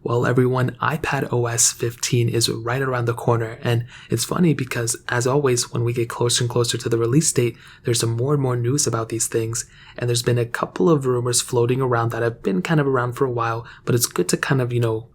Well, everyone, iPadOS 15 is right around the corner, and it's funny because, as always, when we get closer and closer to the release date, there's some more and more news about these things, and there's been a couple of rumors floating around that have been kind of around for a while, but it's good to kind of,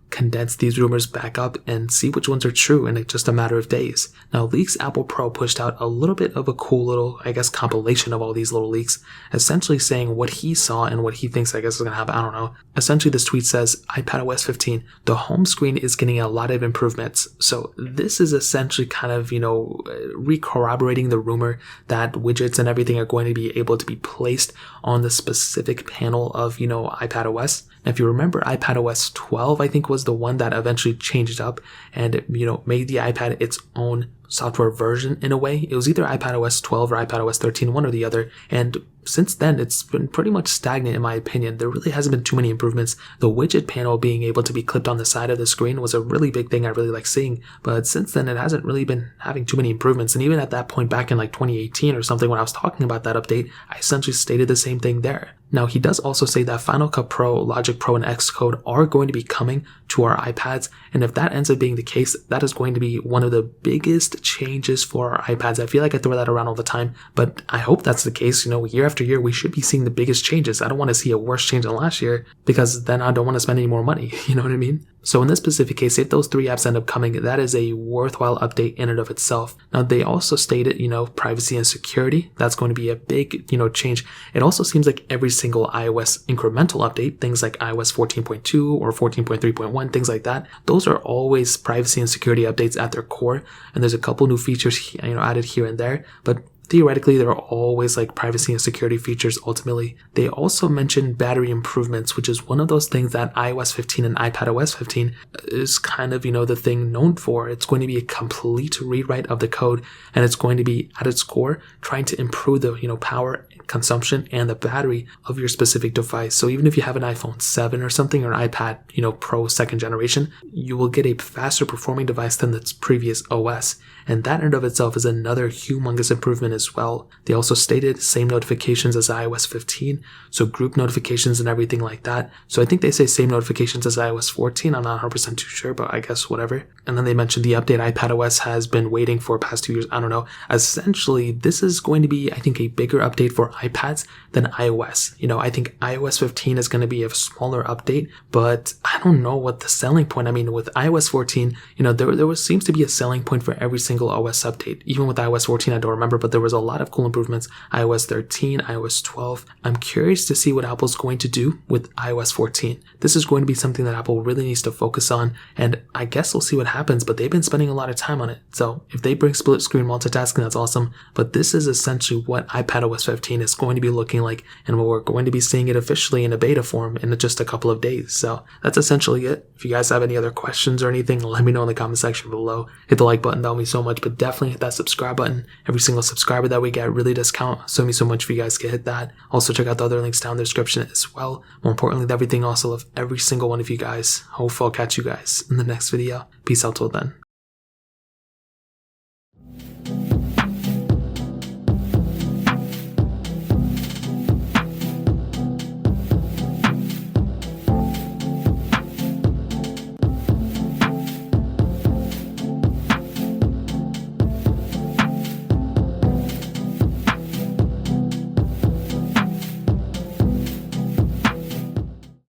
condense these rumors back up and see which ones are true in just a matter of days. Now, Leaks Apple Pro pushed out a little bit of a cool little, compilation of all these little leaks, essentially saying what he saw and what he thinks, is going to happen. I don't know. Essentially, this tweet says, iPadOS 15, the home screen is getting a lot of improvements. So this is essentially kind of, re-corroborating the rumor that widgets and everything are going to be able to be placed on the specific panel of, iPadOS. If you remember, iPadOS 12, I think, was the one that eventually changed up and, made the iPad its own software version in a way. It was either iPadOS 12 or iPadOS 13, one or the other. And since then, it's been pretty much stagnant in my opinion. There really hasn't been too many improvements. The widget panel being able to be clipped on the side of the screen was a really big thing I really like seeing. But since then, it hasn't really been having too many improvements. And even at that point back in 2018 or something when I was talking about that update, I essentially stated the same thing there. Now, he does also say that Final Cut Pro, Logic Pro, and Xcode are going to be coming to our iPads. And if that ends up being the case, that is going to be one of the biggest changes for our iPads. I feel like I throw that around all the time, but I hope that's the case. Year after year, we should be seeing the biggest changes. I don't want to see a worse change than last year because then I don't want to spend any more money. You know what I mean? So in this specific case, if those three apps end up coming, that is a worthwhile update in and of itself. Now, they also stated, privacy and security. That's going to be a big, change. It also seems like every single iOS incremental update, things like iOS 14.2 or 14.3.1, things like that, those are always privacy and security updates at their core. And there's a couple new features, added here and there, but theoretically, there are always privacy and security features ultimately. They also mentioned battery improvements, which is one of those things that iOS 15 and iPadOS 15 is kind of, the thing known for. It's going to be a complete rewrite of the code, and it's going to be at its core trying to improve the, power consumption and the battery of your specific device. So even if you have an iPhone 7 or something, or an iPad, Pro 2nd generation, you will get a faster performing device than its previous OS. And that in and of itself is another humongous improvement as well. They also stated same notifications as iOS 15, so group notifications and everything like that. So I think they say same notifications as iOS 14. I'm not 100% too sure, but I guess whatever. And then they mentioned the update iPadOS has been waiting for past 2 years. I don't know. Essentially, this is going to be, I think, a bigger update for iPads than iOS. I think iOS 15 is going to be a smaller update, but I don't know what the selling point. I mean, with iOS 14, there seems to be a selling point for every single OS update. Even with iOS 14, I don't remember, but there was a lot of cool improvements. iOS 13, iOS 12. I'm curious to see what Apple's going to do with iOS 14. This is going to be something that Apple really needs to focus on, and I guess we'll see what happens, but they've been spending a lot of time on it. So if they bring split screen multitasking, that's awesome, but this is essentially what iPadOS 15 is going to be looking like, and we're going to be seeing it officially in a beta form in just a couple of days. So that's essentially it. If you guys have any other questions or anything, let me know in the comment section below. Hit the like button, that would mean so much, but definitely hit that subscribe button. Every single subscriber that we get really does count, so it means so much for you guys to hit that. Also check out the other links down in the description as well. More importantly than everything else, I love every single one of you guys. Hopefully I'll catch you guys in the next video. Peace out till then.